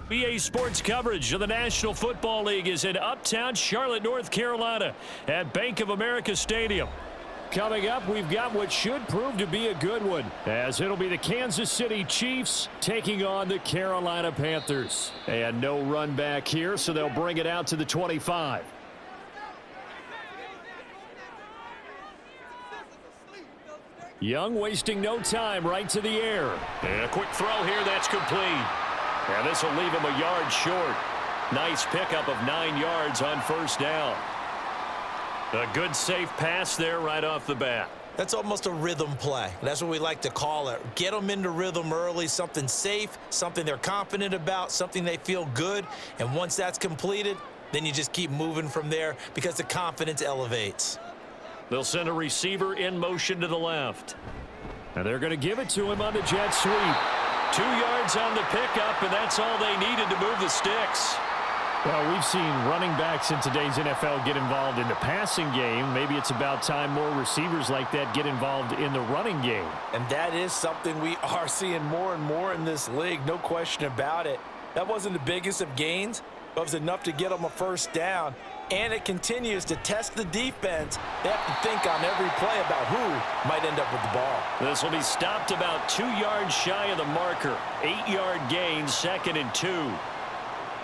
EA Sports coverage of the National Football League is in uptown Charlotte, North Carolina at Bank of America Stadium. Coming up, we've got what should prove to be a good one, as it'll be the Kansas City Chiefs taking on the Carolina Panthers. And no run back here, so they'll bring it out to the 25. Young wasting no time, right to the air. And a quick throw here, that's complete. And this will leave him a yard short. Nice pickup of 9 yards on first down. A good safe pass there right off the bat. That's almost a rhythm play. That's what we like to call it. Get them into rhythm early, something safe, something they're confident about, something they feel good. And once that's completed, then you just keep moving from there because the confidence elevates. They'll send a receiver in motion to the left. And they're going to give it to him on the jet sweep. 2 yards on the pickup, and that's all they needed to move the sticks. Well, we've seen running backs in today's NFL get involved in the passing game. Maybe it's about time more receivers like that get involved in the running game. And that is something we are seeing more and more in this league, no question about it. That wasn't the biggest of gains, but it was enough to get them a first down. And it continues to test the defense. They have to think on every play about who might end up with the ball. This will be stopped about 2 yards shy of the marker. 8-yard gain, 2nd and 2.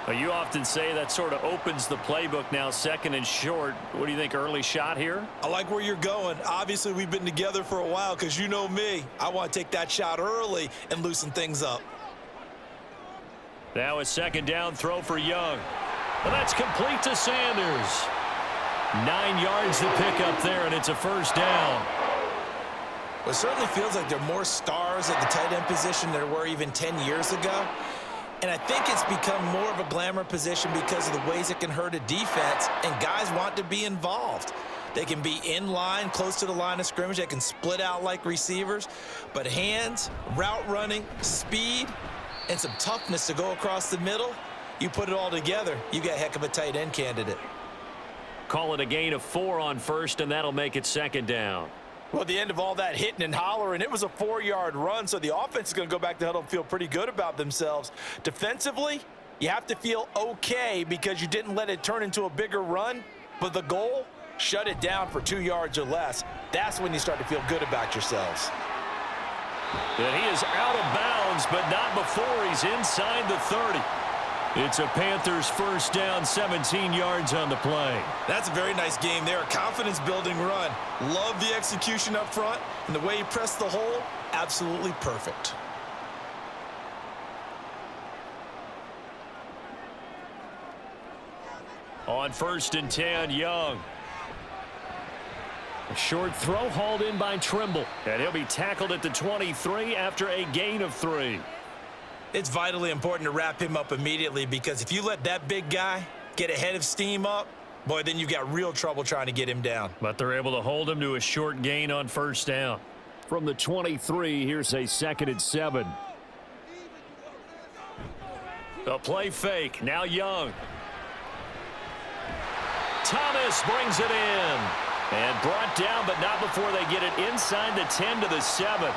Well, you often say that sort of opens the playbook now, 2nd and short. What do you think, early shot here? I like where you're going. Obviously, we've been together for a while because you know me. I want to take that shot early and loosen things up. Now a 2nd down throw for Young. Well, that's complete to Sanders. 9 yards to pick up there, and it's a first down. Well, it certainly feels like there are more stars at the tight end position than there were even 10 years ago. And I think it's become more of a glamour position because of the ways it can hurt a defense, and guys want to be involved. They can be in line, close to the line of scrimmage. They can split out like receivers. But hands, route running, speed, and some toughness to go across the middle, you put it all together, you got a heck of a tight end candidate. Call it a gain of 4 on first, and that'll make it 2nd down. Well, at the end of all that hitting and hollering, it was a 4-yard run, so the offense is going to go back to huddle and feel pretty good about themselves. Defensively, you have to feel okay because you didn't let it turn into a bigger run, but the goal, shut it down for 2 yards or less. That's when you start to feel good about yourselves. And he is out of bounds, but not before he's inside the 30. It's a Panthers first down, 17 yards on the play. That's a very nice game there. A confidence-building run. Love the execution up front, and the way he pressed the hole, absolutely perfect. On 1st and 10, Young. A short throw hauled in by Trimble. And he'll be tackled at the 23 after a gain of 3. It's vitally important to wrap him up immediately because if you let that big guy get ahead of steam up, boy, then you've got real trouble trying to get him down. But they're able to hold him to a short gain on first down. From the 23, here's a 2nd and 7. A play fake. Now Young. Thomas brings it in. And brought down, but not before they get it inside the 10 to the 7.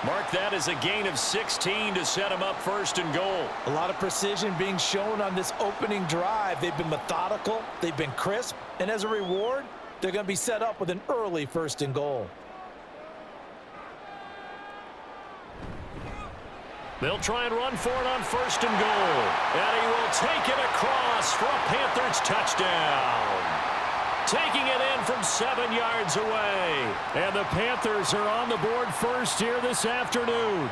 Mark that as a gain of 16 to set him up 1st and goal. A lot of precision being shown on this opening drive. They've been methodical, they've been crisp, and as a reward, they're going to be set up with an early 1st and goal. They'll try and run for it on 1st and goal. And he will take it across for a Panthers touchdown. Taking it in from 7 yards away. And the Panthers are on the board first here this afternoon.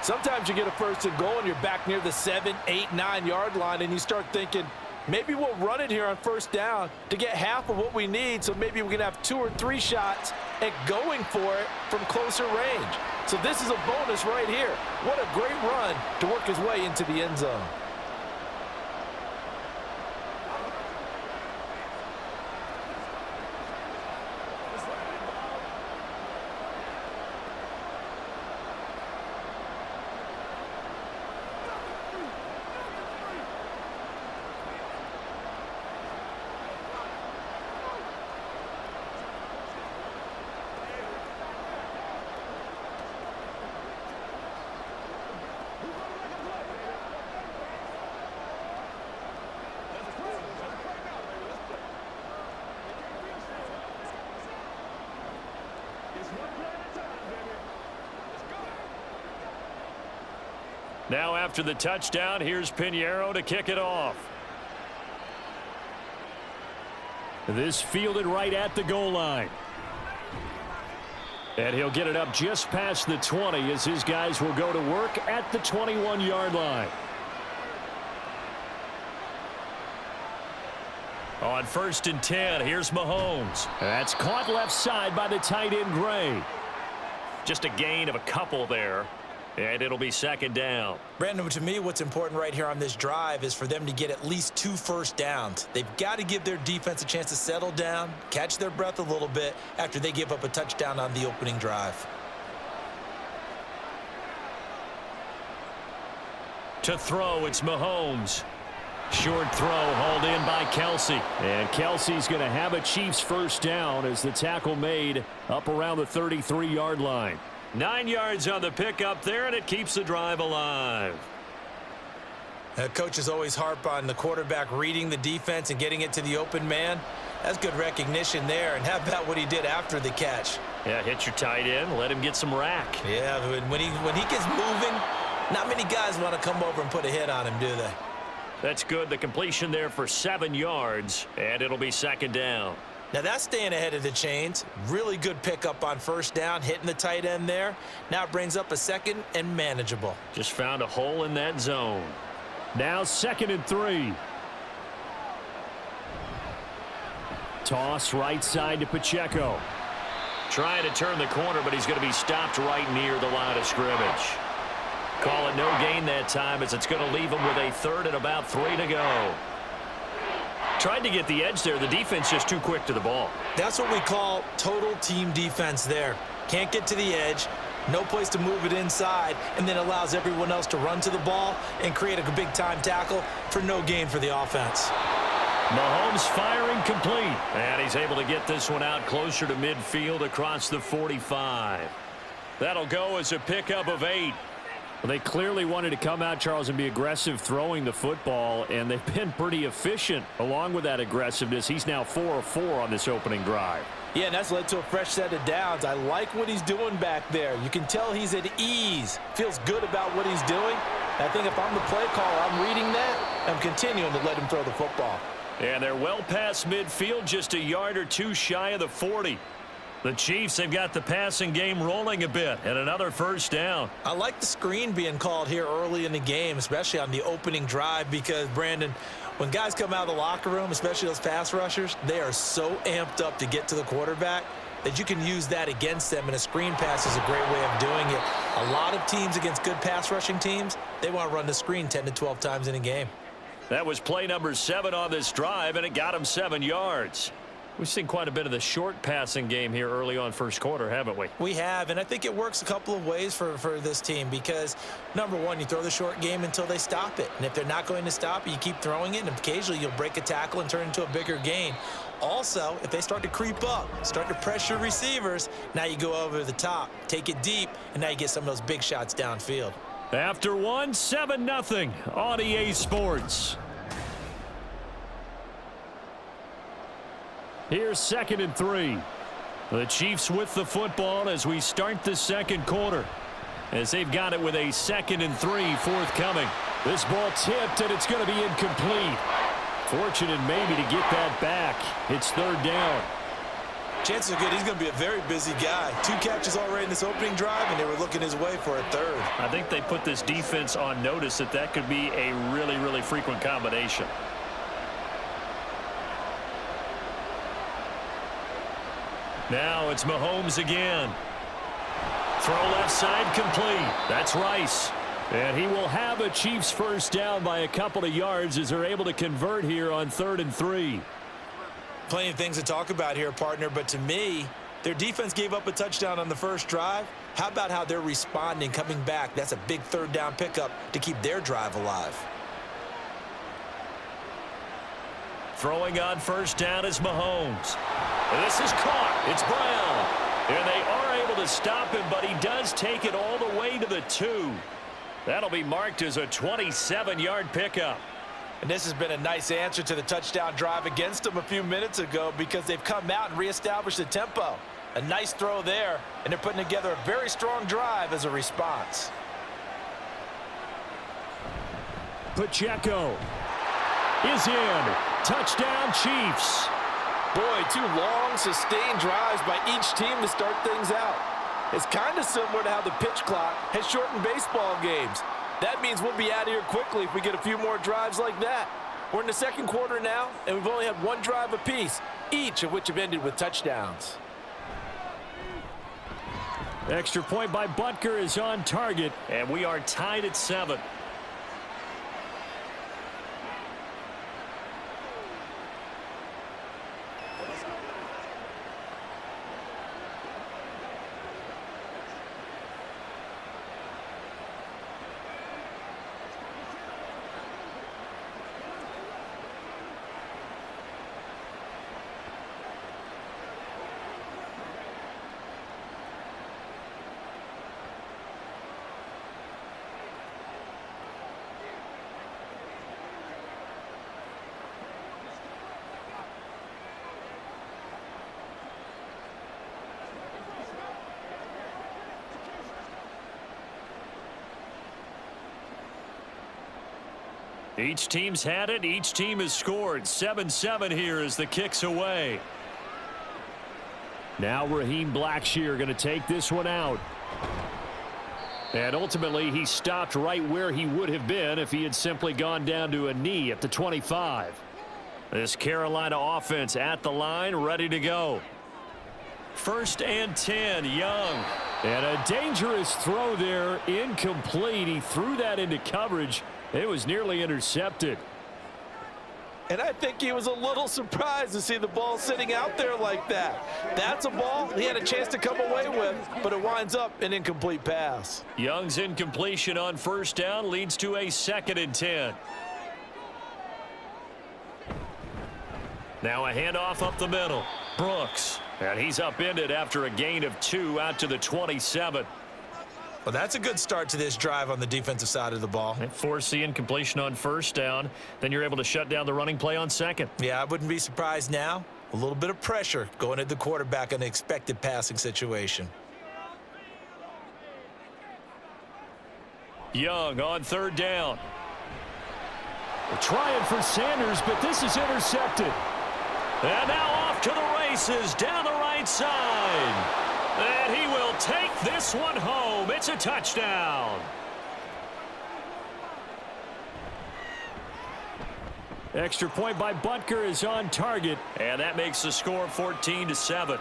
Sometimes you get a 1st and goal and you're back near the 7, 8, 9-yard line and you start thinking, maybe we'll run it here on 1st down to get half of what we need, so maybe we can have 2 or 3 shots at going for it from closer range. So this is a bonus right here. What a great run to work his way into the end zone. Now after the touchdown, here's Pinheiro to kick it off. This fielded right at the goal line. And he'll get it up just past the 20 as his guys will go to work at the 21-yard line. On 1st and 10, here's Mahomes. That's caught left side by the tight end Gray. Just a gain of a couple there. And it'll be 2nd down. Brandon, to me, what's important right here on this drive is for them to get at least 2 first downs. They've got to give their defense a chance to settle down, catch their breath a little bit after they give up a touchdown on the opening drive. To throw, it's Mahomes. Short throw hauled in by Kelsey. And Kelsey's going to have a Chiefs first down as the tackle made up around the 33-yard line. 9 yards on the pickup there, and it keeps the drive alive. Coaches always harp on the quarterback reading the defense and getting it to the open man. That's good recognition there. And how about what he did after the catch? Yeah, hit your tight end, let him get some rack. Yeah, when he gets moving, not many guys want to come over and put a hit on him, do they? That's good. The completion there for 7 yards, and it'll be 2nd down. Now that's staying ahead of the chains. Really good pickup on 1st down, hitting the tight end there. Now it brings up a 2nd and manageable. Just found a hole in that zone. Now 2nd and 3. Toss right side to Pacheco. Trying to turn the corner, but he's going to be stopped right near the line of scrimmage. Call it no gain that time as it's going to leave him with a 3rd and about 3 to go. Tried to get the edge there. The defense just too quick to the ball. That's what we call total team defense there. Can't get to the edge, no place to move it inside, and then allows everyone else to run to the ball and create a big-time tackle for no gain for the offense. Mahomes firing complete. And he's able to get this one out closer to midfield across the 45. That'll go as a pickup of 8. Well, they clearly wanted to come out, Charles, and be aggressive throwing the football, and they've been pretty efficient along with that aggressiveness. He's now 4 of 4 on this opening drive. Yeah, and that's led to a fresh set of downs. I like what he's doing back there. You can tell he's at ease. Feels good about what he's doing. I think if I'm the play caller, I'm reading that. I'm continuing to let him throw the football. And they're well past midfield, just a yard or 2 shy of the 40. The Chiefs, they've got the passing game rolling a bit, and another 1st down. I like the screen being called here early in the game, especially on the opening drive, because, Brandon, when guys come out of the locker room, especially those pass rushers, they are so amped up to get to the quarterback that you can use that against them, and a screen pass is a great way of doing it. A lot of teams against good pass rushing teams, they want to run the screen 10 to 12 times in a game. That was play number 7 on this drive, and it got him 7 yards. We've seen quite a bit of the short passing game here early on 1st quarter, haven't we? We have, and I think it works a couple of ways for this team because, number one, you throw the short game until they stop it. And if they're not going to stop it, you keep throwing it, and occasionally you'll break a tackle and turn it into a bigger gain. Also, if they start to creep up, start to pressure receivers, now you go over the top, take it deep, and now you get some of those big shots downfield. After 1, 7-0 on EA Sports. Here's 2nd and 3. The Chiefs with the football as we start the 2nd quarter. As they've got it with a 2nd and 3 forthcoming. This ball tipped and it's going to be incomplete. Fortunate maybe to get that back. It's 3rd down. Chances are good he's going to be a very busy guy. 2 catches already in this opening drive, and they were looking his way for a 3rd. I think they put this defense on notice that could be a really, really frequent combination. Now it's Mahomes again. Throw left side complete. That's Rice. And he will have a Chiefs first down by a couple of yards as they're able to convert here on 3rd and 3. Plenty of things to talk about here, partner, but to me, their defense gave up a touchdown on the 1st drive. How about how they're responding, coming back? That's a big 3rd down pickup to keep their drive alive. Throwing on 1st down is Mahomes. This is caught. It's Brown. And they are able to stop him, but he does take it all the way to the 2. That'll be marked as a 27-yard pickup. And this has been a nice answer to the touchdown drive against them a few minutes ago because they've come out and reestablished the tempo. A nice throw there, and they're putting together a very strong drive as a response. Pacheco is in. Touchdown, Chiefs. Boy, 2 long, sustained drives by each team to start things out. It's kind of similar to how the pitch clock has shortened baseball games. That means we'll be out of here quickly if we get a few more drives like that. We're in the second quarter now, and we've only had 1 drive apiece, each of which have ended with touchdowns. Extra point by Butker is on target, and we are tied at 7. Each team's had it. Each team has scored. 7-7 here as the kick's away. Now Raheem Blackshear going to take this one out. And ultimately he stopped right where he would have been if he had simply gone down to a knee at the 25. This Carolina offense at the line, ready to go. 1st and 10, Young. And a dangerous throw there, incomplete. He threw that into coverage. It was nearly intercepted. And I think he was a little surprised to see the ball sitting out there like that. That's a ball he had a chance to come away with, but it winds up an incomplete pass. Young's incompletion on 1st down leads to a 2nd and 10. Now a handoff up the middle. Brooks. And he's upended after a gain of 2 out to the 27. Well, that's a good start to this drive on the defensive side of the ball. Force the incompletion on 1st down. Then you're able to shut down the running play on 2nd. Yeah, I wouldn't be surprised now. A little bit of pressure going at the quarterback in an expected passing situation. Young on 3rd down. They're trying for Sanders, but this is intercepted. And now off to the races down the right side. And he will take this one home. It's a touchdown. Extra point by Butker is on target. And that makes the score 14-7.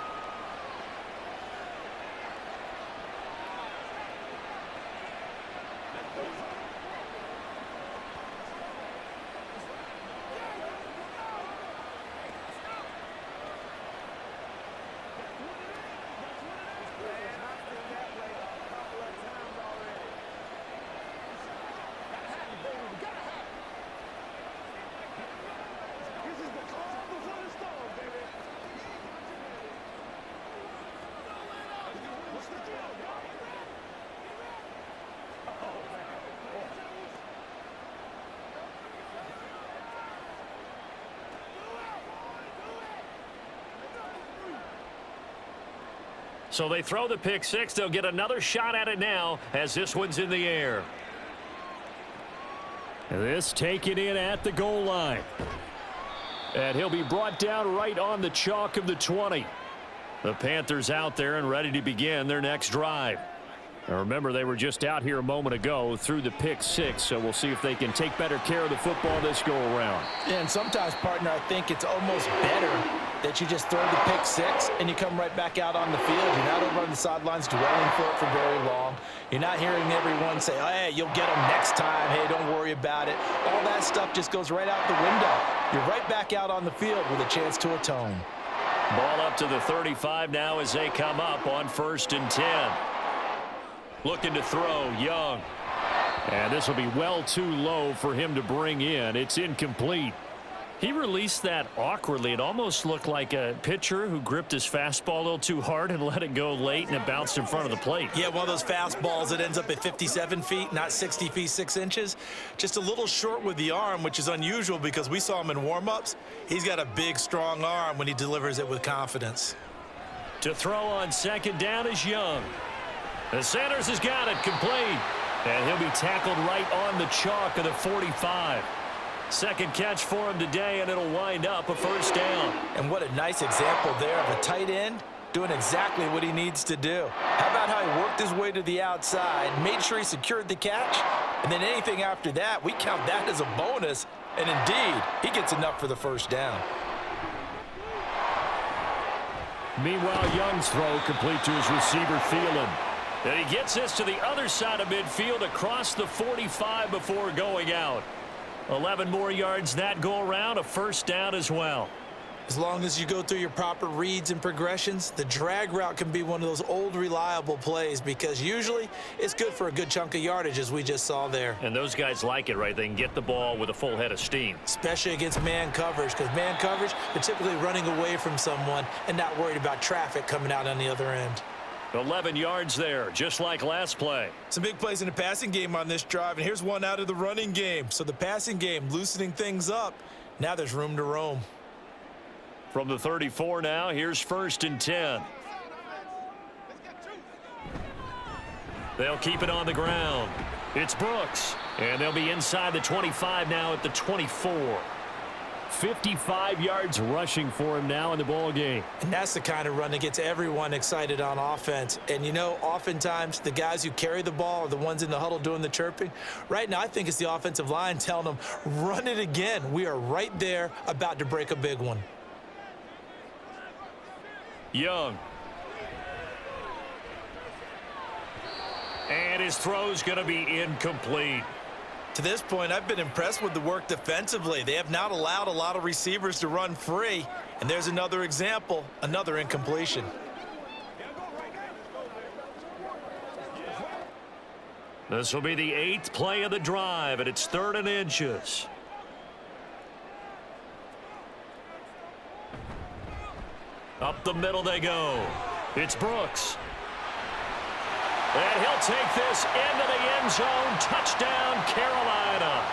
So they throw the pick 6. They'll get another shot at it now as this one's in the air. This taken in at the goal line. And he'll be brought down right on the chalk of the 20. The Panthers out there and ready to begin their next drive. Now remember, they were just out here a moment ago through the pick 6, so we'll see if they can take better care of the football this go-around. Yeah, and sometimes, partner, I think it's almost better that you just throw the pick 6 and you come right back out on the field. You're not over on the sidelines dwelling for it for very long. You're not hearing everyone say, oh, hey, you'll get them next time. Hey, don't worry about it. All that stuff just goes right out the window. You're right back out on the field with a chance to atone. Ball up to the 35 now as they come up on 1st and 10. Looking to throw, Young. And this will be well too low for him to bring in. It's incomplete. He released that awkwardly. It almost looked like a pitcher who gripped his fastball a little too hard and let it go late, and it bounced in front of the plate. Yeah, one of those fastballs that ends up at 57 feet, not 60 feet 6 inches. Just a little short with the arm, which is unusual because we saw him in warm-ups. He's got a big, strong arm when he delivers it with confidence. To throw on 2nd down is Young. And Sanders has got it complete. And he'll be tackled right on the chalk of the 45. Second catch for him today, and it'll wind up a first down. And what a nice example there of a tight end doing exactly what he needs to do. How about how he worked his way to the outside, made sure he secured the catch, and then anything after that, we count that as a bonus. And indeed, he gets enough for the first down. Meanwhile, Young's throw complete to his receiver, Thielen. And he gets this to the other side of midfield across the 45 before going out. 11 more yards that go around, a first down as well. As long as you go through your proper reads and progressions, the drag route can be one of those old reliable plays because usually it's good for a good chunk of yardage, as we just saw there. And those guys like it, right? They can get the ball with a full head of steam. Especially against man coverage, because man coverage, they're typically running away from someone and not worried about traffic coming out on the other end. 11 yards there, just like last play. Some big plays in the passing game on this drive, and here's one out of the running game. So the passing game loosening things up. Now there's room to roam. From the 34 now, here's 1st and 10. They'll keep it on the ground. It's Brooks, and they'll be inside the 25 now at the 24. 55 yards rushing for him now in the ball game. And that's the kind of run that gets everyone excited on offense. And, you know, oftentimes the guys who carry the ball are the ones in the huddle doing the chirping. Right now, I think it's the offensive line telling them, run it again. We are right there about to break a big one. Young. And his throw's going to be incomplete. To this point, I've been impressed with the work defensively. They have not allowed a lot of receivers to run free. And there's another example, another incompletion. This will be the 8th play of the drive, and it's 3rd and inches. Up the middle they go. It's Brooks. And he'll take this into the end zone. Touchdown, Carolina.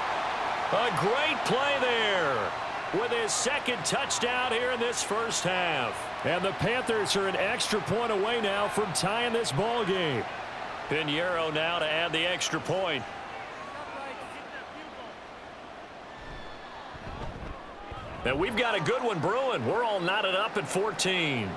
A great play there with his 2nd touchdown here in this first half. And the Panthers are an extra point away now from tying this ball game. Pinheiro now to add the extra point. And we've got a good one brewing. We're all knotted up at 14.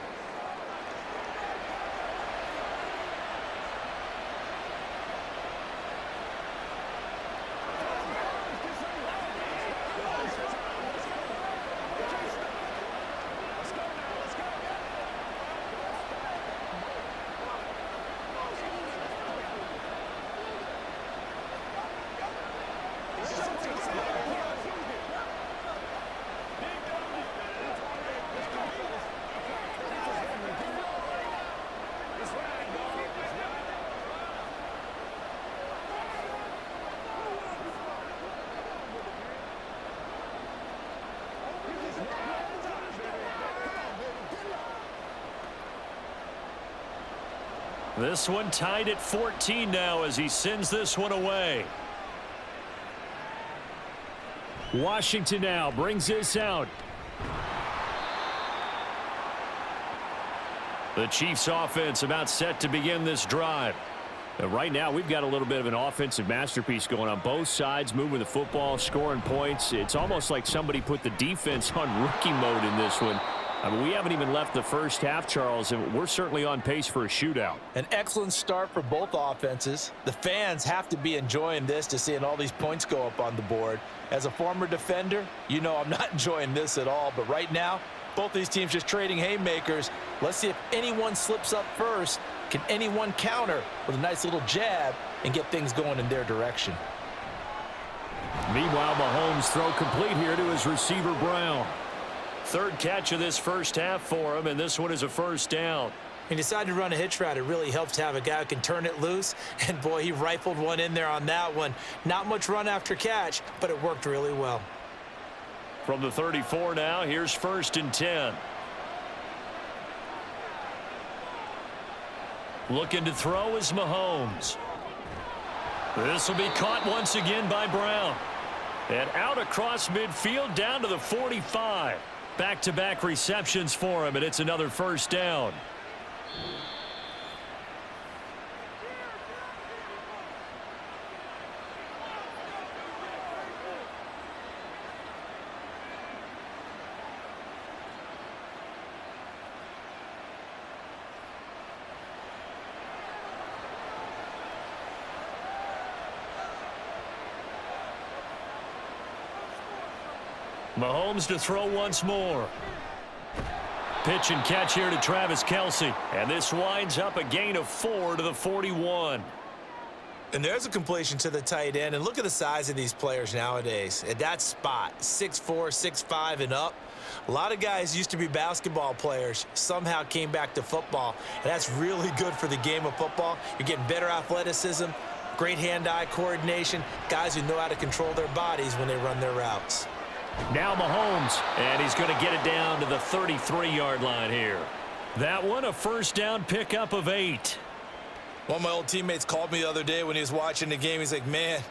This one tied at 14 now as he sends this one away. Washington now brings this out. The Chiefs offense about set to begin this drive. And right now we've got a little bit of an offensive masterpiece going on both sides, moving the football, scoring points. It's almost like somebody put the defense on rookie mode in this one. I mean, we haven't even left the first half, Charles, and we're certainly on pace for a shootout. An excellent start for both offenses. The fans have to be enjoying this to seeing all these points go up on the board. As a former defender, you know I'm not enjoying this at all. But right now, both these teams just trading haymakers. Let's see if anyone slips up first. Can anyone counter with a nice little jab and get things going in their direction? Meanwhile, Mahomes throw complete here to his receiver, Brown. 3rd catch of this first half for him, and this one is a first down. He decided to run a hitch route. It really helps to have a guy who can turn it loose. And, boy, he rifled one in there on that one. Not much run after catch, but it worked really well. From the 34 now, here's 1st and 10. Looking to throw is Mahomes. This will be caught once again by Brown. And out across midfield down to the 45. Back-to-back receptions for him, and it's another first down. Mahomes to throw once more. Pitch and catch here to Travis Kelce. And this winds up a gain of 4 to the 41. And there's a completion to the tight end. And look at the size of these players nowadays. At that spot, 6'4", 6'5", and up. A lot of guys used to be basketball players, somehow came back to football. And that's really good for the game of football. You're getting better athleticism, great hand-eye coordination, guys who know how to control their bodies when they run their routes. Now Mahomes, and he's going to get it down to the 33-yard line here. That one, a first down pickup of 8. One of my old teammates called me the other day when he was watching the game. He's like, man,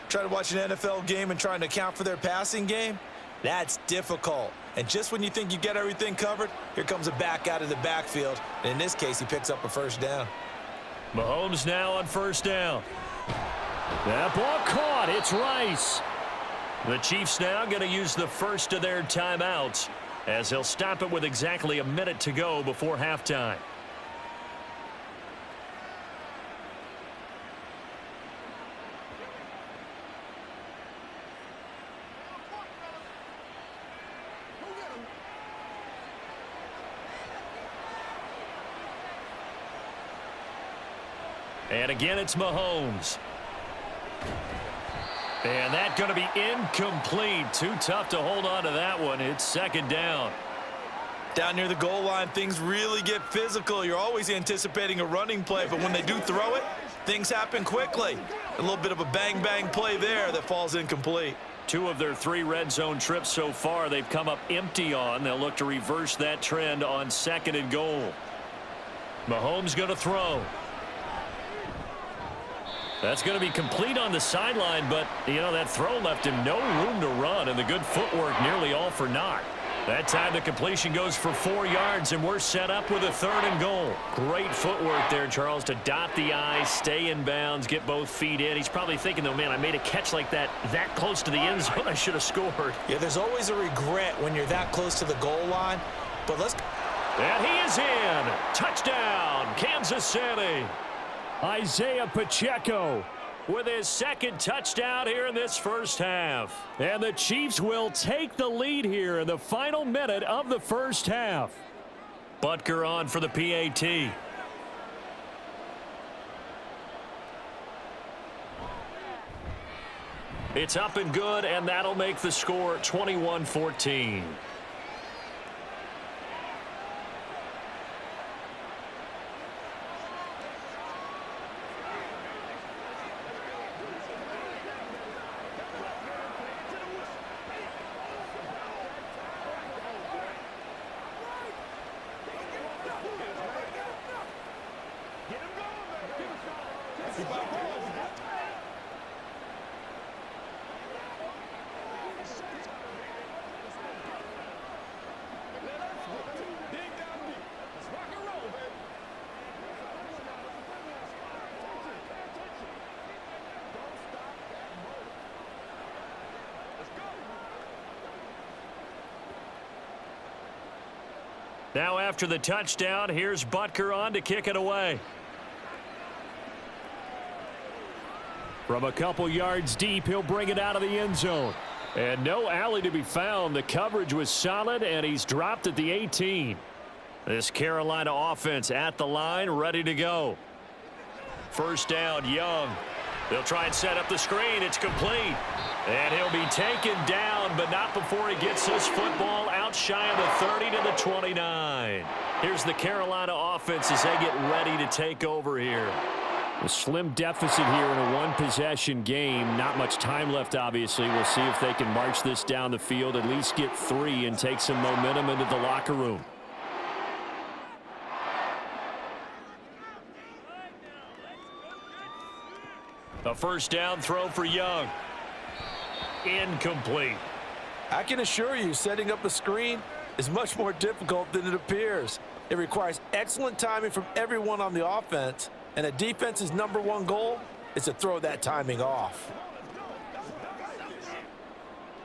trying to watch an NFL game and trying to account for their passing game, that's difficult. And just when you think you get everything covered, here comes a back out of the backfield. And in this case, he picks up a first down. Mahomes now on first down. That ball caught. It's Rice. The Chiefs now going to use the first of their timeouts as they'll stop it with exactly a minute to go before halftime. And again, it's Mahomes. And that's going to be incomplete. Too tough to hold on to that one. It's second down. Down near the goal line, things really get physical. You're always anticipating a running play, but when they do throw it, things happen quickly. A little bit of a bang-bang play there that falls incomplete. 2 of their 3 red zone trips so far they've come up empty on. They'll look to reverse that trend on second and goal. Mahomes going to throw. That's going to be complete on the sideline, but, you know, that throw left him no room to run, and the good footwork nearly all for naught. That time the completion goes for 4 yards, and we're set up with a third and goal. Great footwork there, Charles, to dot the I, stay in bounds, get both feet in. He's probably thinking, though, man, I made a catch like that close to the end zone. I should have scored. Yeah, there's always a regret when you're that close to the goal line, but let's... And he is in. Touchdown, Kansas City. Isaiah Pacheco with his second touchdown here in this first half. And the Chiefs will take the lead here in the final minute of the first half. Butker on for the PAT. It's up and good, and that'll make the score 21-14. Now after the touchdown, here's Butker on to kick it away. From a couple yards deep, he'll bring it out of the end zone. And no alley to be found. The coverage was solid, and he's dropped at the 18. This Carolina offense at the line, ready to go. First down, Young. They'll try and set up the screen. It's complete. And he'll be taken down, but not before he gets this football out shy of the 30 to the 29. Here's the Carolina offense as they get ready to take over here. A slim deficit here in a one-possession game. Not much time left, obviously. We'll see if they can march this down the field, at least get 3 and take some momentum into the locker room. A first down throw for Young. Incomplete. I can assure you, setting up a screen is much more difficult than it appears. It requires excellent timing from everyone on the offense, and a defense's #1 goal is to throw that timing off.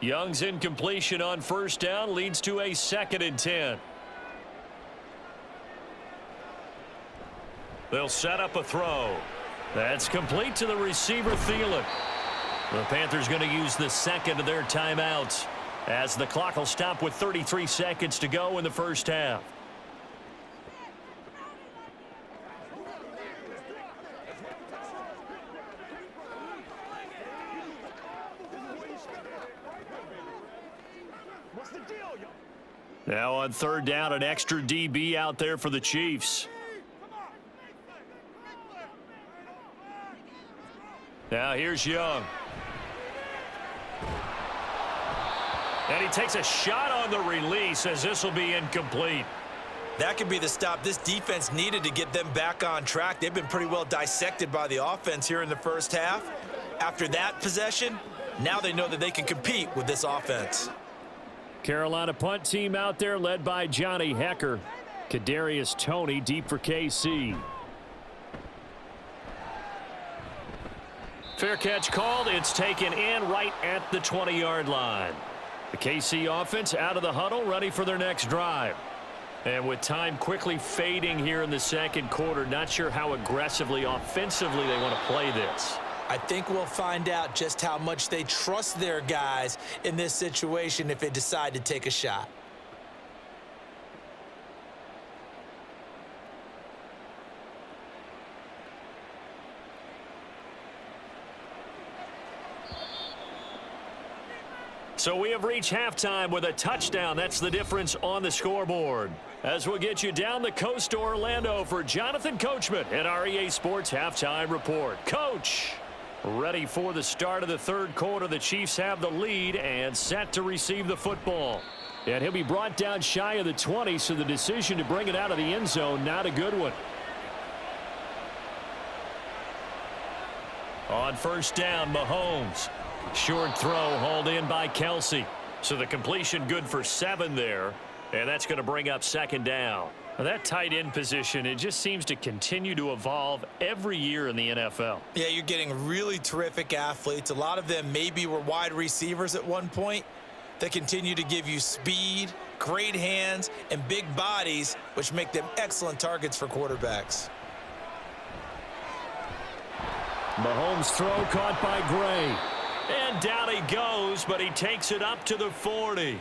Young's incompletion on first down leads to a 2nd and 10. They'll set up a throw. That's complete to the receiver, Thielen. The Panthers going to use the second of their timeouts. as the clock will stop with 33 seconds to go in the first half. Now on third down, an extra DB out there for the Chiefs. Now here's Young. And he takes a shot on the release as this will be incomplete. That could be the stop this defense needed to get them back on track. They've been pretty well dissected by the offense here in the first half. After that possession, now they know that they can compete with this offense. Carolina punt team out there led by Johnny Hecker. Kadarius Toney deep for KC. Fair catch called. It's taken in right at the 20-yard line. The KC offense out of the huddle, ready for their next drive. And with time quickly fading here in the second quarter, not sure how aggressively, offensively they want to play this. I think we'll find out just how much they trust their guys in this situation if they decide to take a shot. So we have reached halftime with a touchdown. That's the difference on the scoreboard. As we'll get you down the coast to Orlando for Jonathan Coachman and our EA Sports Halftime Report. Coach, ready for the start of the third quarter. The Chiefs have the lead and set to receive the football. And he'll be brought down shy of the 20, so the decision to bring it out of the end zone, not a good one. On first down, Mahomes. Short throw hauled in by Kelsey. So the completion good for 7 there. And that's going to bring up second down. Now that tight end position, it just seems to continue to evolve every year in the NFL. Yeah, you're getting really terrific athletes. A lot of them maybe were wide receivers at one point. They continue to give you speed, great hands, and big bodies, which make them excellent targets for quarterbacks. Mahomes' throw caught by Gray. And down he goes, but he takes it up to the 40.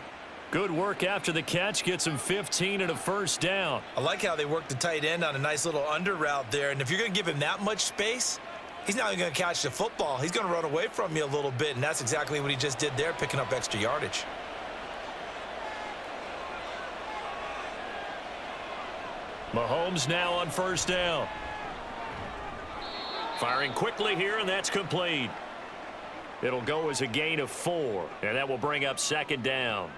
Good work after the catch. Gets him 15 and a first down. I like how they work the tight end on a nice little under route there. And if you're going to give him that much space, he's not even going to catch the football. He's going to run away from you a little bit, and that's exactly what he just did there, picking up extra yardage. Mahomes now on first down. Firing quickly here, and that's complete. It'll go as a gain of 4, and that will bring up second down.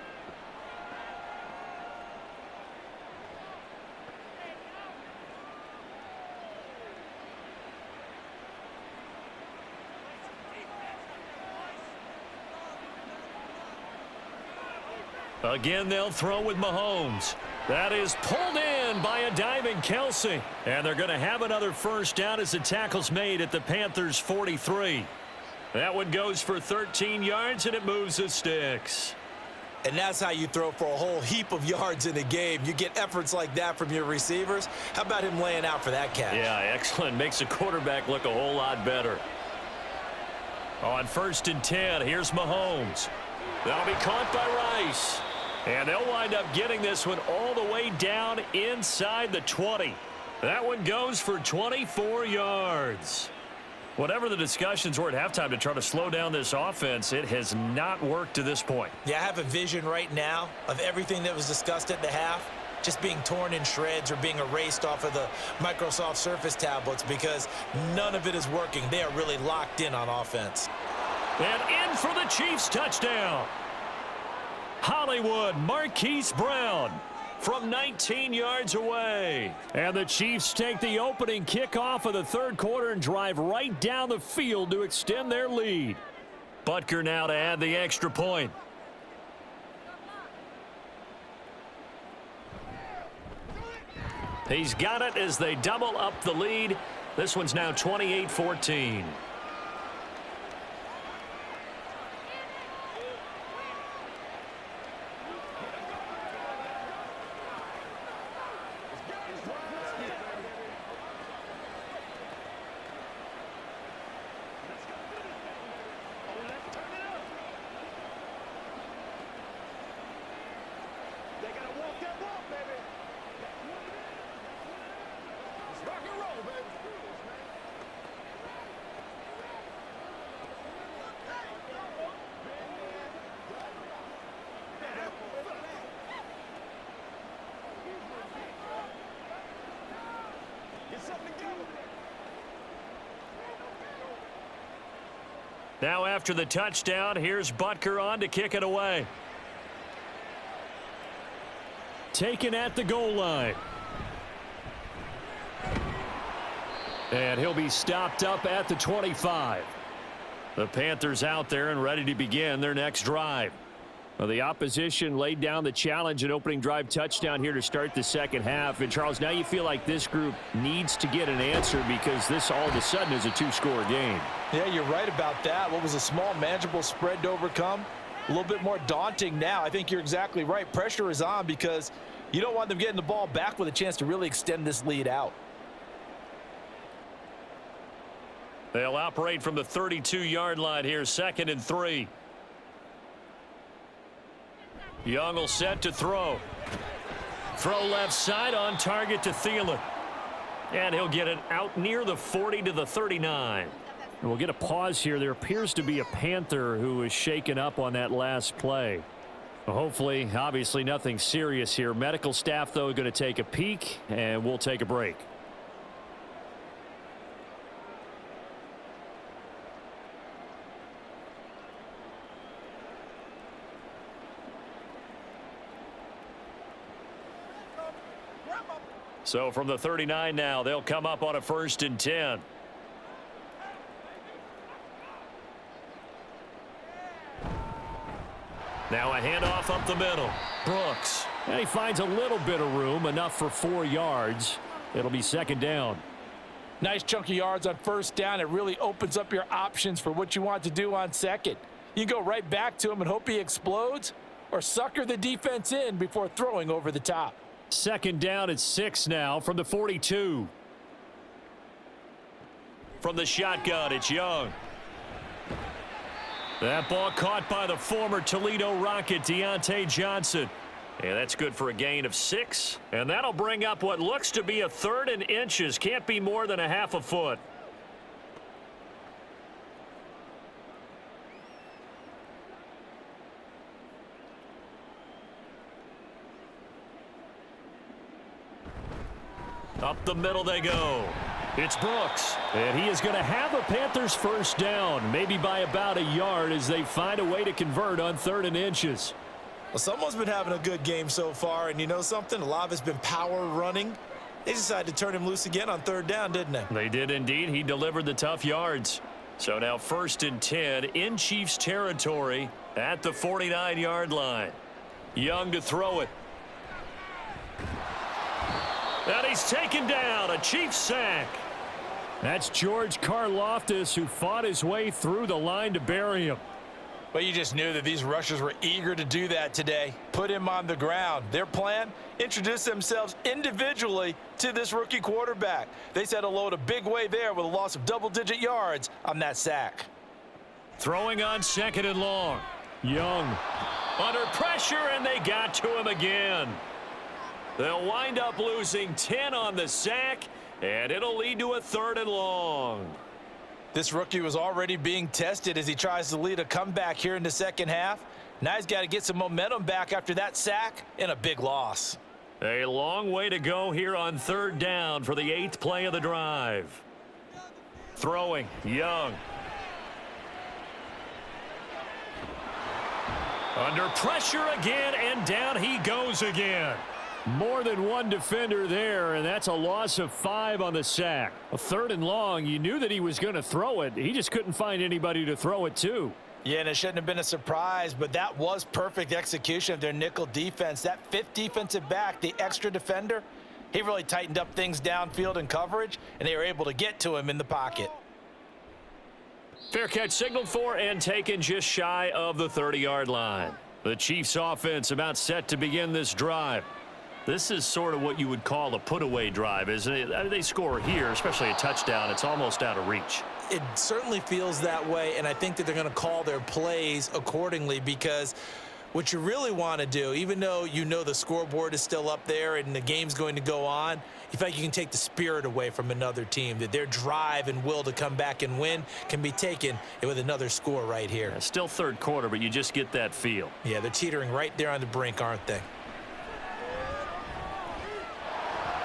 Again, they'll throw with Mahomes. That is pulled in by a diving Kelsey. And they're going to have another first down as the tackle's made at the Panthers' 43. That one goes for 13 yards, and it moves the sticks. And that's how you throw for a whole heap of yards in a game. You get efforts like that from your receivers. How about him laying out for that catch? Yeah, excellent. Makes the quarterback look a whole lot better. On first and 10, here's Mahomes. That'll be caught by Rice. And they'll wind up getting this one all the way down inside the 20. That one goes for 24 yards. Whatever the discussions were at halftime to try to slow down this offense, it has not worked to this point. Yeah, I have a vision right now of everything that was discussed at the half just being torn in shreds or being erased off of the Microsoft Surface tablets because none of it is working. They are really locked in on offense. And in for the Chiefs touchdown. Hollywood Marquise Brown from 19 yards away. And the Chiefs take the opening kickoff of the third quarter and drive right down the field to extend their lead. Butker now to add the extra point. He's got it as they double up the lead. This one's now 28-14. Now after the touchdown, here's Butker on to kick it away. Taken at the goal line. And he'll be stopped up at the 25. The Panthers out there and ready to begin their next drive. Well, the opposition laid down the challenge and opening drive touchdown here to start the second half. And, Charles, now you feel like this group needs to get an answer because this all of a sudden is a two-score game. Yeah, you're right about that. What was a small, manageable spread to overcome? A little bit more daunting now. I think you're exactly right. Pressure is on because you don't want them getting the ball back with a chance to really extend this lead out. They'll operate from the 32-yard line here, 2nd and 3. Young will set to throw. Throw left side on target to Thielen. And he'll get it out near the 40 to the 39. And we'll get a pause here. There appears to be a Panther who is shaken up on that last play. Well, hopefully, obviously nothing serious here. Medical staff, though, going to take a peek, and we'll take a break. So from the 39 now, they'll come up on a 1st and 10. Now a handoff up the middle. Brooks. And he finds a little bit of room, enough for 4 yards. It'll be 2nd down. Nice chunk of yards on 1st down. It really opens up your options for what you want to do on 2nd. You go right back to him and hope he explodes, or sucker the defense in before throwing over the top. 2nd down at 6 now from the 42. From the shotgun, it's Young. That ball caught by the former Toledo Rocket, Deontay Johnson. And that's good for a gain of 6. And that'll bring up what looks to be a 3rd and inches. Can't be more than a half a foot. Up the middle they go. It's Brooks. And he is going to have a Panthers 1st down, maybe by about a yard as they find a way to convert on 3rd and inches. Well, someone's been having a good game so far, and you know something? A lot of it's been power running. They decided to turn him loose again on 3rd down, didn't they? They did indeed. He delivered the tough yards. So now 1st and 10 in Chiefs territory at the 49-yard line. Young to throw it. And he's taken down, a Chiefs sack. That's George Karlaftis, who fought his way through the line to bury him. But you just knew that these rushers were eager to do that today. Put him on the ground. Their plan, introduce themselves individually to this rookie quarterback. They set a load a big way there with a loss of double-digit yards on that sack. Throwing on 2nd and long. Young under pressure, and they got to him again. They'll wind up losing 10 on the sack, and it'll lead to a 3rd and long. This rookie was already being tested as he tries to lead a comeback here in the 2nd half. Now he's got to get some momentum back after that sack and a big loss. A long way to go here on 3rd down for the 8th play of the drive. Throwing, Young. Under pressure again, and down he goes again. More than one defender there, and that's a loss of 5 on the sack. A 3rd and long, you knew that he was going to throw it. He just couldn't find anybody to throw it to. Yeah, and it shouldn't have been a surprise, but that was perfect execution of their nickel defense. That 5th defensive back, the extra defender, he really tightened up things downfield in coverage, and they were able to get to him in the pocket. Fair catch signaled for and taken just shy of the 30-yard line. The Chiefs offense about set to begin this drive. This is sort of what you would call a put-away drive, isn't it? I mean, they score here, especially a touchdown. It's almost out of reach. It certainly feels that way, and I think that they're going to call their plays accordingly because What you really want to do, even though you know the scoreboard is still up there and the game's going to go on, you feel like you can take the spirit away from another team, that their drive and will to come back and win can be taken with another score right here. Yeah, still third quarter, but you just get that feel. Yeah, they're teetering right there on the brink, aren't they?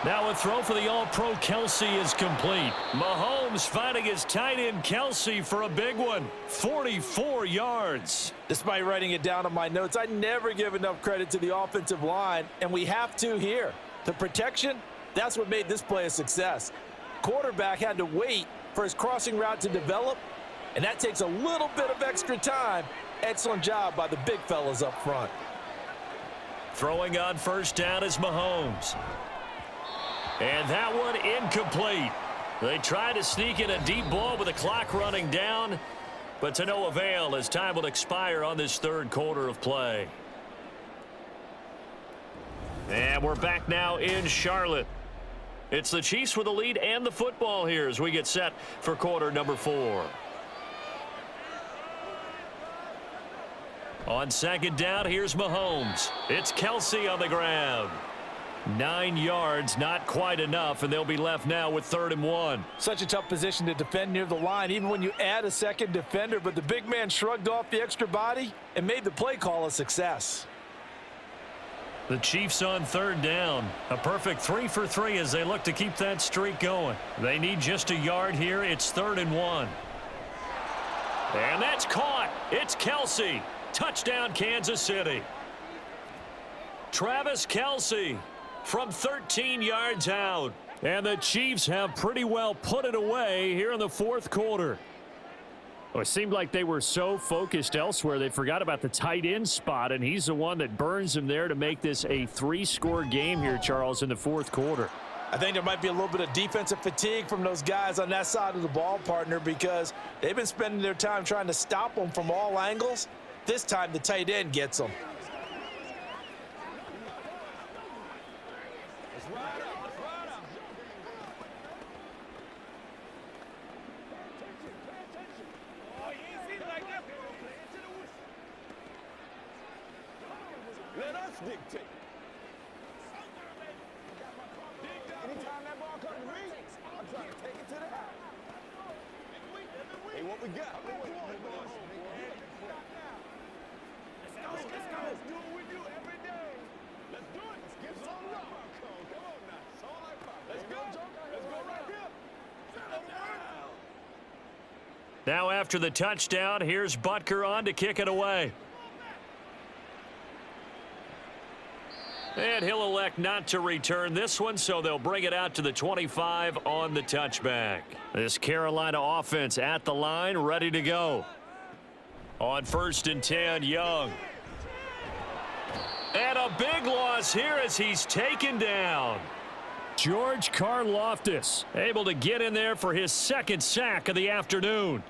Now a throw for the All-Pro Kelce is complete. Mahomes finding his tight end Kelce for a big one. 44 yards. Despite writing it down on my notes, I never give enough credit to the offensive line, and we have to here. The protection, that's what made this play a success. Quarterback had to wait for his crossing route to develop, and that takes a little bit of extra time. Excellent job by the big fellas up front. Throwing on first down is Mahomes. And that one incomplete. They try to sneak in a deep ball with the clock running down, but to no avail as time will expire on this third quarter of play. And we're back now in Charlotte. It's the Chiefs with the lead and the football here as we get set for quarter number 4. On second down, here's Mahomes. It's Kelce on the ground. 9 yards, not quite enough, and they'll be left now with 3rd and 1. Such a tough position to defend near the line, even when you add a second defender, but the big man shrugged off the extra body and made the play call a success. The Chiefs on 3rd down. A perfect 3 for 3 as they look to keep that streak going. They need just a yard here. It's 3rd and 1. And that's caught. It's Kelce. Touchdown, Kansas City. Travis Kelce from 13 yards out. And the Chiefs have pretty well put it away here in the 4th quarter. Well, it seemed like they were so focused elsewhere they forgot about the tight end spot, and he's the one that burns them there to make this a 3-score game here, Charles, in the 4th quarter. I think there might be a little bit of defensive fatigue from those guys on that side of the ball, partner, because they've been spending their time trying to stop them from all angles. This time the tight end gets them. Let us dictate. Anytime that ball comes to me, I'm trying to take it to the house. Hey, what we got? Let's go. Let's do what we do every day. Let's do it. Let's give some love. Come on now. It's all like pop. Let's go. Let's go right here. Now after the touchdown, here's Butker on to kick it away. And he'll elect not to return this one, so they'll bring it out to the 25 on the touchback. This Carolina offense at the line, ready to go. On 1st and 10, Young. And a big loss here as he's taken down. George Karlaftis able to get in there for his 2nd sack of the afternoon.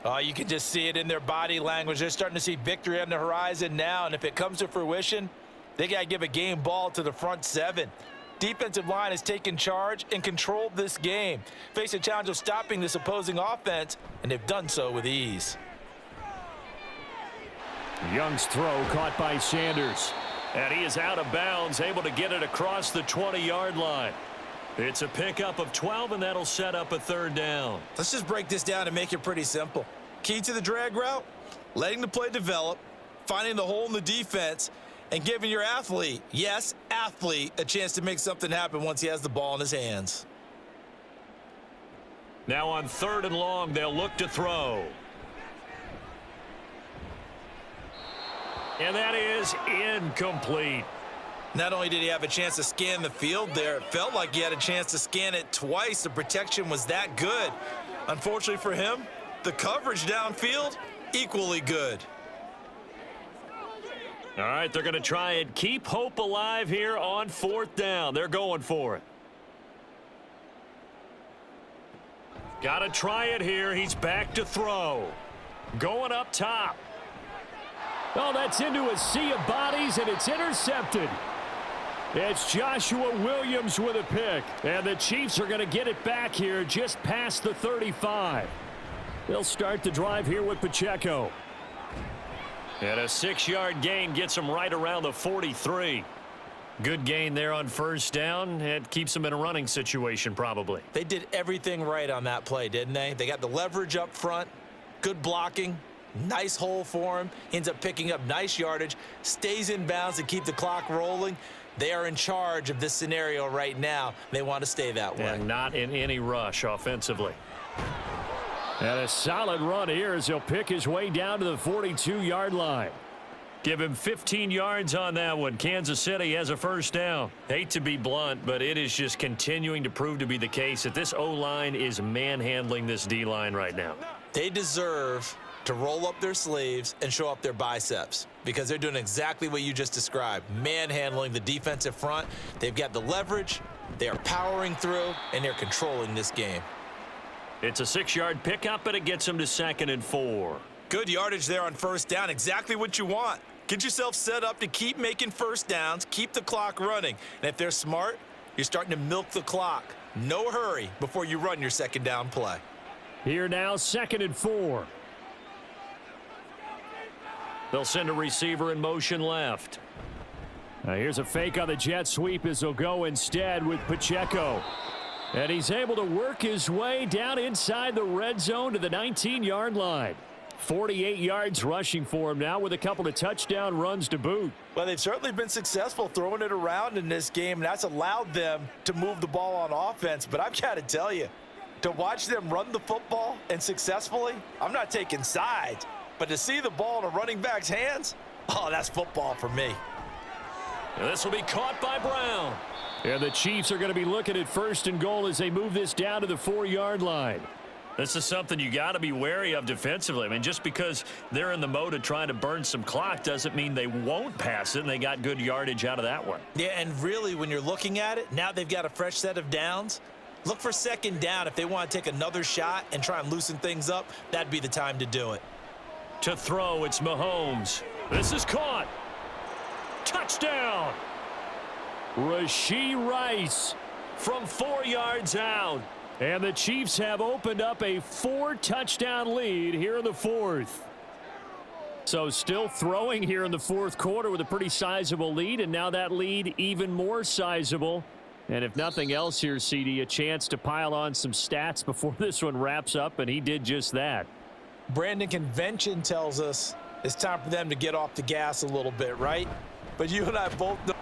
Oh, you can just see it in their body language. They're starting to see victory on the horizon now, and if it comes to fruition, they got to give a game ball to the front 7. Defensive line has taken charge and controlled this game. Face a challenge of stopping this opposing offense, and they've done so with ease. Young's throw caught by Sanders. And he is out of bounds, able to get it across the 20-yard line. It's a pickup of 12, and that'll set up a 3rd down. Let's just break this down and make it pretty simple. Key to the drag route, letting the play develop, finding the hole in the defense, and giving your athlete, yes, athlete, a chance to make something happen once he has the ball in his hands. Now on 3rd and long, they'll look to throw. And that is incomplete. Not only did he have a chance to scan the field there, it felt like he had a chance to scan it twice. The protection was that good. Unfortunately for him, the coverage downfield, equally good. All right, they're going to try and keep hope alive here on 4th down. They're going for it. Got to try it here. He's back to throw. Going up top. Oh, that's into a sea of bodies, and it's intercepted. It's Joshua Williams with a pick, and the Chiefs are going to get it back here just past the 35. They'll start the drive here with Pacheco. And a 6-yard gain gets them right around the 43. Good gain there on first down. It keeps them in a running situation probably. They did everything right on that play, didn't they? They got the leverage up front, good blocking, nice hole for him. Ends up picking up nice yardage, stays in bounds to keep the clock rolling. They are in charge of this scenario right now. They want to stay that way. And not in any rush offensively. And a solid run here as he'll pick his way down to the 42-yard line. Give him 15 yards on that one. Kansas City has a first down. Hate to be blunt, but it is just continuing to prove to be the case that this O-line is manhandling this D-line right now. They deserve to roll up their sleeves and show up their biceps because they're doing exactly what you just described, manhandling the defensive front. They've got the leverage, they are powering through, and they're controlling this game. It's a 6-yard pickup, and it gets them to 2nd and 4. Good yardage there on first down, exactly what you want. Get yourself set up to keep making first downs, keep the clock running. And if they're smart, you're starting to milk the clock. No hurry before you run your second down play. Here now, 2nd and 4. They'll send a receiver in motion left. Now here's a fake on the jet sweep as they'll go instead with Pacheco. And he's able to work his way down inside the red zone to the 19-yard line. 48 yards rushing for him now with a couple of touchdown runs to boot. Well, they've certainly been successful throwing it around in this game, and that's allowed them to move the ball on offense. But I've got to tell you, to watch them run the football and successfully, I'm not taking sides, but to see the ball in a running back's hands, oh, that's football for me. And this will be caught by Brown. And the Chiefs are going to be looking at 1st and goal as they move this down to the 4-yard line. This is something you got to be wary of defensively. I mean, just because they're in the mode of trying to burn some clock doesn't mean they won't pass it, and they got good yardage out of that one. Yeah, and really, when you're looking at it, now they've got a fresh set of downs. Look for 2nd down. If they want to take another shot and try and loosen things up, that'd be the time to do it. To throw, it's Mahomes. This is caught. Touchdown. Rashee Rice from 4 yards out. And the Chiefs have opened up a 4-touchdown lead here in the 4th. So still throwing here in the 4th quarter with a pretty sizable lead, and now that lead even more sizable. And if nothing else here, CD, a chance to pile on some stats before this one wraps up, and he did just that. Brandon, convention tells us it's time for them to get off the gas a little bit, right? But you and I both know.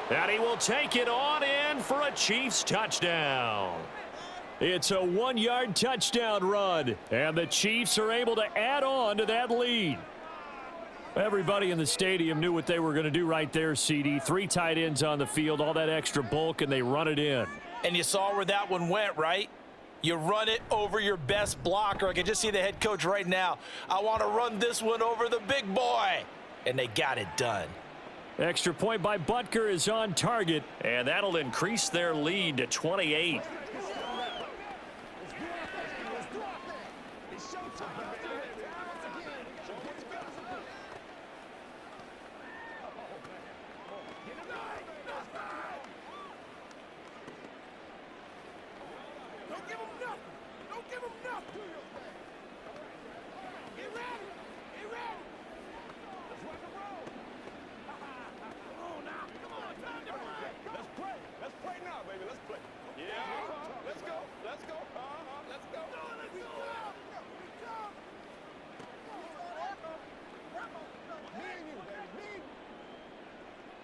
And he will take it on in for a Chiefs touchdown. It's a 1-yard touchdown run, and the Chiefs are able to add on to that lead. Everybody in the stadium knew what they were going to do right there, CD. 3 tight ends on the field, all that extra bulk, and they run it in. And you saw where that one went, right? You run it over your best blocker. I can just see the head coach right now. I want to run this one over the big boy. And they got it done. Extra point by Butker is on target, and that'll increase their lead to 28.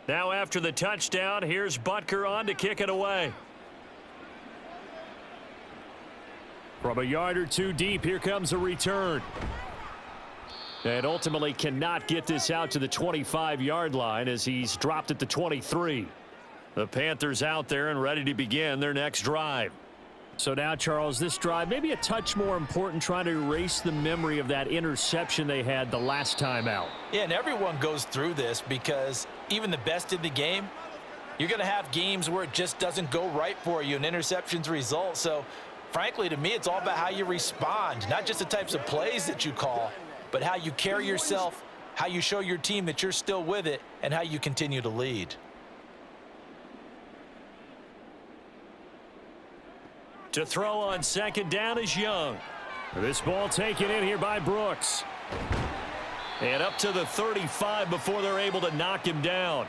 Now after the touchdown, here's Butker on to kick it away. From a yard or two deep, here comes a return. And ultimately cannot get this out to the 25-yard line as he's dropped at the 23. The Panthers out there and ready to begin their next drive. So now, Charles, this drive maybe a touch more important, trying to erase the memory of that interception they had the last time out. Yeah, and everyone goes through this because even the best in the game, you're going to have games where it just doesn't go right for you and interceptions result. So, frankly, to me, it's all about how you respond, not just the types of plays that you call, but how you carry yourself, how you show your team that you're still with it, and how you continue to lead. To throw on 2nd down is Young. This ball taken in here by Brooks. And up to the 35 before they're able to knock him down.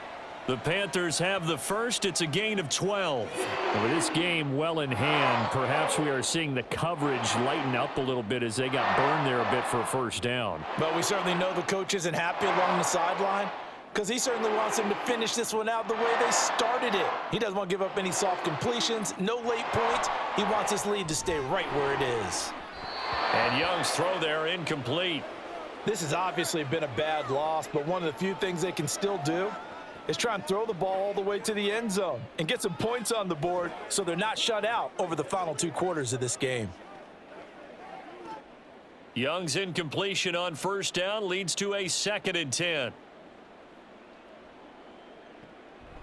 The Panthers have the first. It's a gain of 12. And with this game well in hand, perhaps we are seeing the coverage lighten up a little bit as they got burned there a bit for a first down. But we certainly know the coach isn't happy along the sideline because he certainly wants them to finish this one out the way they started it. He doesn't want to give up any soft completions, no late points. He wants his lead to stay right where it is. And Young's throw there incomplete. This has obviously been a bad loss, but one of the few things they can still do is try and throw the ball all the way to the end zone and get some points on the board so they're not shut out over the final 2 quarters of this game. Young's incompletion on first down leads to a 2nd and 10.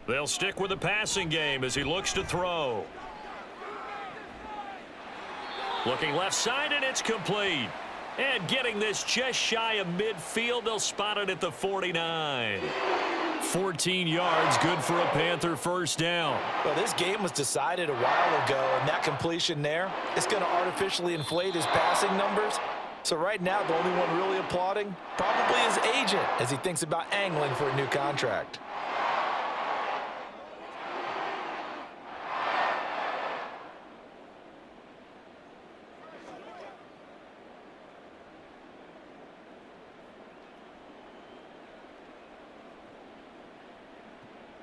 They'll stick with the passing game as he looks to throw. Looking left side, and it's complete. And getting this just shy of midfield, they'll spot it at the 49. 14 yards, good for a Panther first down. Well, this game was decided a while ago, and that completion there, it's going to artificially inflate his passing numbers. So right now, the only one really applauding probably his agent as he thinks about angling for a new contract.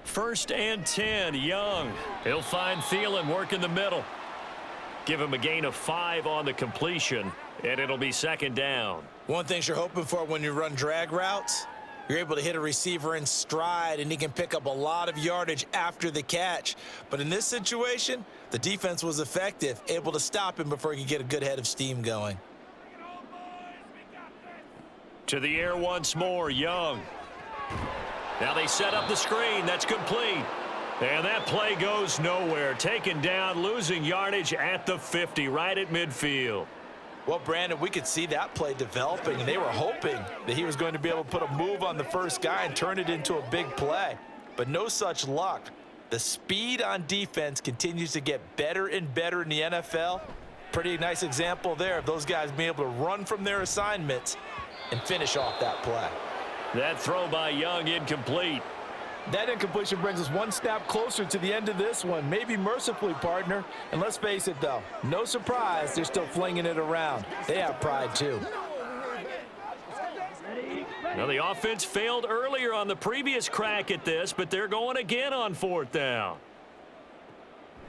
First and 10, Young. He'll find Thielen working the middle. Give him a gain of 5 on the completion, and it'll be 2nd down. One thing you're hoping for when you run drag routes, you're able to hit a receiver in stride, and he can pick up a lot of yardage after the catch. But in this situation, the defense was effective, able to stop him before he could get a good head of steam going. To the air once more, Young. Now they set up the screen. That's complete. And that play goes nowhere. Taken down, losing yardage at the 50, right at midfield. Well, Brandon, we could see that play developing, and they were hoping that he was going to be able to put a move on the first guy and turn it into a big play. But no such luck. The speed on defense continues to get better and better in the NFL. Pretty nice example there of those guys being able to run from their assignments and finish off that play. That throw by Young incomplete. That incompletion brings us one snap closer to the end of this one. Maybe mercifully, partner. And let's face it, though, no surprise, they're still flinging it around. They have pride, too. Now, the offense failed earlier on the previous crack at this, but they're going again on 4th down.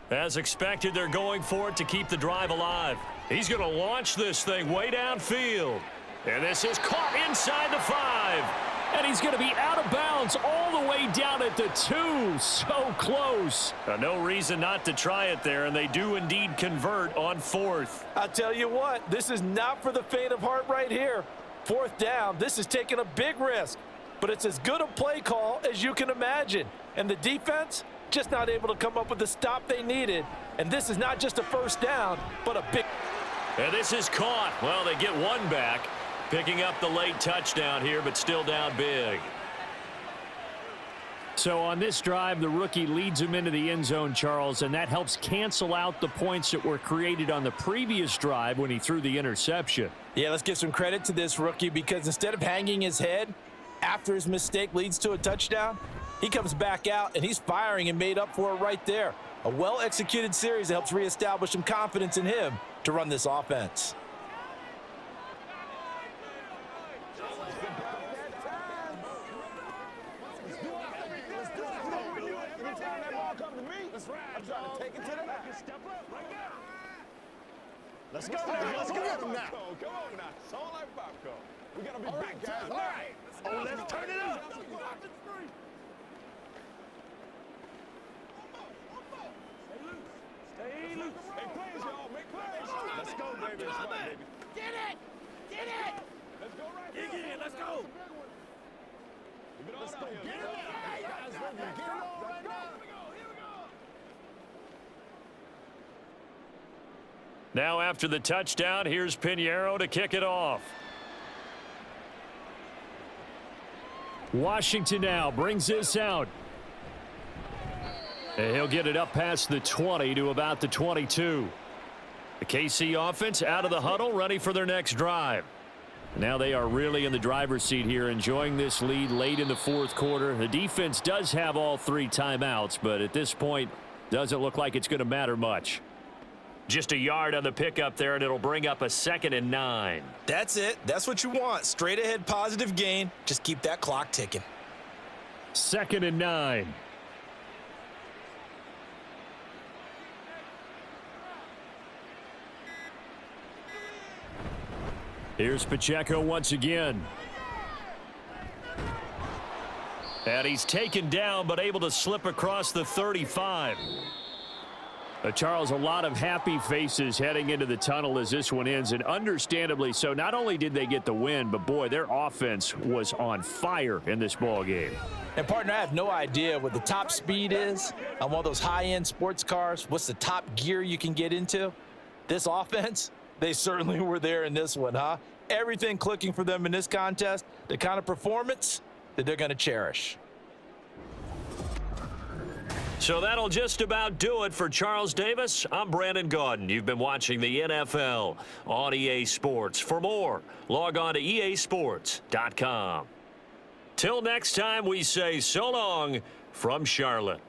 As expected, they're going for it to keep the drive alive. He's going to launch this thing way downfield. And this is caught inside the 5. And he's going to be out of bounds all the way down at the 2. So close. No reason not to try it there, and they do indeed convert on 4th. I'll tell you what, this is not for the faint of heart right here. 4th down, this is taking a big risk. But it's as good a play call as you can imagine. And the defense, just not able to come up with the stop they needed. And this is not just a first down, but a big... And this is caught. Well, they get one back. Picking up the late touchdown here, but still down big. So on this drive, the rookie leads him into the end zone, Charles, and that helps cancel out the points that were created on the previous drive when he threw the interception. Yeah, let's give some credit to this rookie because instead of hanging his head after his mistake leads to a touchdown, he comes back out and he's firing and made up for it right there. A well-executed series that helps reestablish some confidence in him to run this offense. Let's go now. Let's go at him now. Come on now. Sound like popcorn. We got to be big guys. All right. Oh, let's turn it up. Stay loose. Make plays, y'all. Make plays. Let's go, baby. Let's go, baby. Get it. Get it. Let's go right Dig here. in. Let's go. Let's go. Get it. Guys, get it on right now. Now after the touchdown, here's Pinheiro to kick it off. Washington now brings this out. And he'll get it up past the 20 to about the 22. The KC offense out of the huddle, ready for their next drive. Now they are really in the driver's seat here, enjoying this lead late in the fourth quarter. The defense does have all 3 timeouts, but at this point, doesn't look like it's going to matter much. Just a yard on the pickup there, and it'll bring up a 2nd and 9. That's it. That's what you want. Straight ahead positive gain. Just keep that clock ticking. 2nd and 9. Here's Pacheco once again. And he's taken down, but able to slip across the 35. Charles, a lot of happy faces heading into the tunnel as this one ends, and understandably so. Not only did they get the win, but boy, their offense was on fire in this ball game. And partner, I have no idea what the top speed is on one of those high-end sports cars. What's the top gear you can get into? This offense, they certainly were there in this one, huh? Everything clicking for them in this contest, the kind of performance that they're going to cherish. So that'll just about do it for Charles Davis. I'm Brandon Gaudin. You've been watching the NFL on EA Sports. For more, log on to easports.com. Till next time, we say so long from Charlotte.